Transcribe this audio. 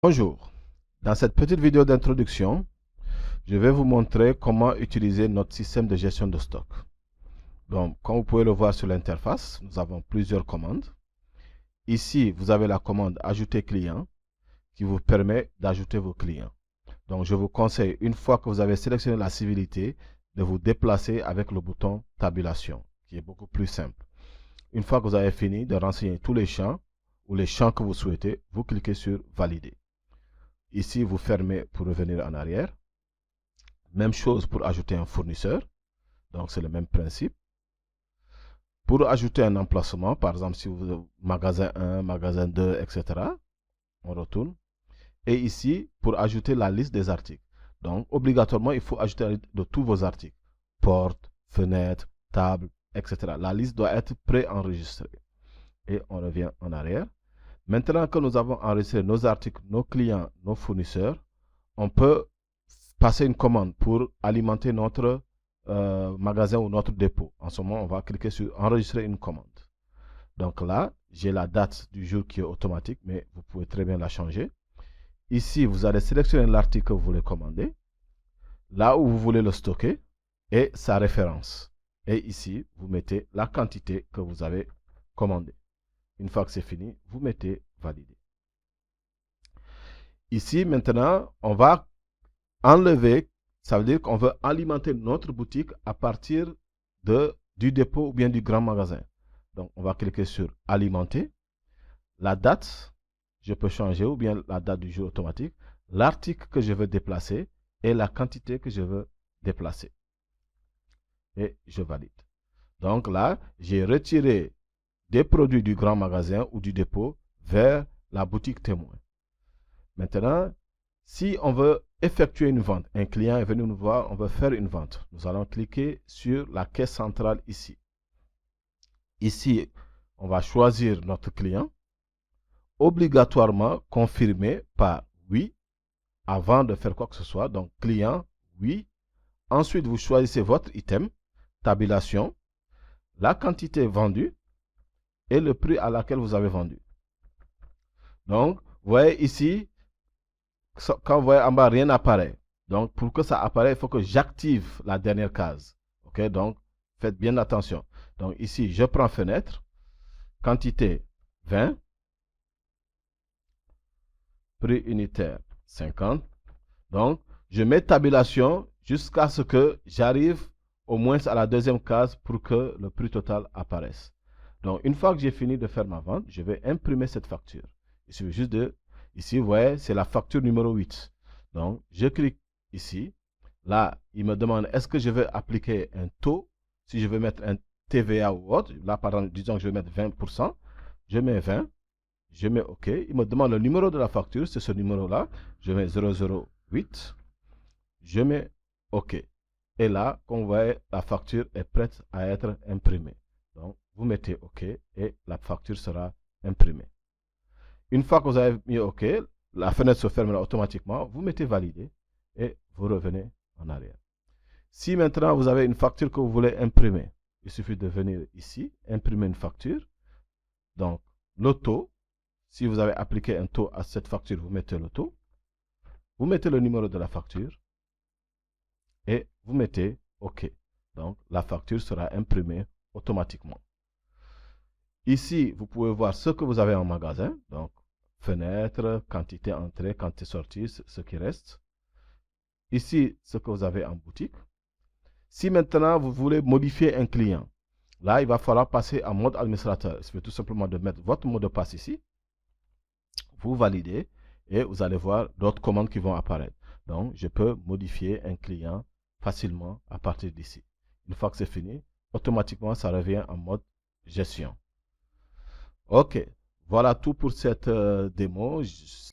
Bonjour, dans cette petite vidéo d'introduction, je vais vous montrer comment utiliser notre système de gestion de stock. Donc, comme vous pouvez le voir sur l'interface, nous avons plusieurs commandes. Ici, vous avez la commande Ajouter client qui vous permet d'ajouter vos clients. Donc, je vous conseille, une fois que vous avez sélectionné la civilité, de vous déplacer avec le bouton Tabulation, qui est beaucoup plus simple. Une fois que vous avez fini de renseigner tous les champs ou les champs que vous souhaitez, vous cliquez sur Valider. Ici, vous fermez pour revenir en arrière. Même chose pour ajouter un fournisseur. Donc, c'est le même principe. Pour ajouter un emplacement, par exemple, si vous avez magasin 1, magasin 2, etc., on retourne. Et ici, pour ajouter la liste des articles. Donc, obligatoirement, il faut ajouter la liste de tous vos articles. Porte, fenêtre, table, etc. La liste doit être préenregistrée. Et on revient en arrière. Maintenant que nous avons enregistré nos articles, nos clients, nos fournisseurs, on peut passer une commande pour alimenter notre magasin ou notre dépôt. En ce moment, on va cliquer sur enregistrer une commande. Donc là, j'ai la date du jour qui est automatique, mais vous pouvez très bien la changer. Ici, vous allez sélectionner l'article que vous voulez commander, là où vous voulez le stocker et sa référence. Et ici, vous mettez la quantité que vous avez commandée. Une fois que c'est fini, vous mettez valider. Ici, maintenant, on va enlever, ça veut dire qu'on veut alimenter notre boutique à partir du dépôt ou bien du grand magasin. Donc, on va cliquer sur alimenter. La date, je peux changer ou bien la date du jour automatique. L'article que je veux déplacer et la quantité que je veux déplacer. Et je valide. Donc là, j'ai retiré des produits du grand magasin ou du dépôt vers la boutique témoin. Maintenant, si on veut effectuer une vente, un client est venu nous voir, on veut faire une vente. Nous allons cliquer sur la caisse centrale ici. Ici, on va choisir notre client. Obligatoirement confirmer par oui avant de faire quoi que ce soit. Donc, client, oui. Ensuite, vous choisissez votre item, tabulation, la quantité vendue et le prix à laquelle vous avez vendu. Donc, vous voyez ici, quand vous voyez en bas, rien n'apparaît. Donc, pour que ça apparaisse, il faut que j'active la dernière case. OK, donc, faites bien attention. Donc, ici, je prends fenêtre, quantité 20, prix unitaire 50. Donc, je mets tabulation jusqu'à ce que j'arrive au moins à la deuxième case pour que le prix total apparaisse. Donc, une fois que j'ai fini de faire ma vente, je vais imprimer cette facture. Il suffit juste de... Ici, vous voyez, c'est la facture numéro 8. Donc, je clique ici. Là, il me demande est-ce que je veux appliquer un taux. Si je veux mettre un TVA ou autre. Là, par exemple, disons que je vais mettre 20%. Je mets 20. Je mets OK. Il me demande le numéro de la facture. C'est ce numéro-là. Je mets 008. Je mets OK. Et là, comme vous voyez, la facture est prête à être imprimée. Donc, vous mettez OK et la facture sera imprimée. Une fois que vous avez mis OK, la fenêtre se fermera automatiquement. Vous mettez valider et vous revenez en arrière. Si maintenant vous avez une facture que vous voulez imprimer, il suffit de venir ici, imprimer une facture. Donc, le taux, si vous avez appliqué un taux à cette facture, vous mettez le taux. Vous mettez le numéro de la facture et vous mettez OK. Donc, la facture sera imprimée automatiquement. Ici, vous pouvez voir ce que vous avez en magasin. Donc, fenêtre, quantité entrée, quantité sortie, ce qui reste. Ici, ce que vous avez en boutique. Si maintenant vous voulez modifier un client, là, il va falloir passer en mode administrateur. Il suffit tout simplement de mettre votre mot de passe ici. Vous validez et vous allez voir d'autres commandes qui vont apparaître. Donc, je peux modifier un client facilement à partir d'ici. Une fois que c'est fini, automatiquement, ça revient en mode gestion. OK, voilà tout pour cette démo.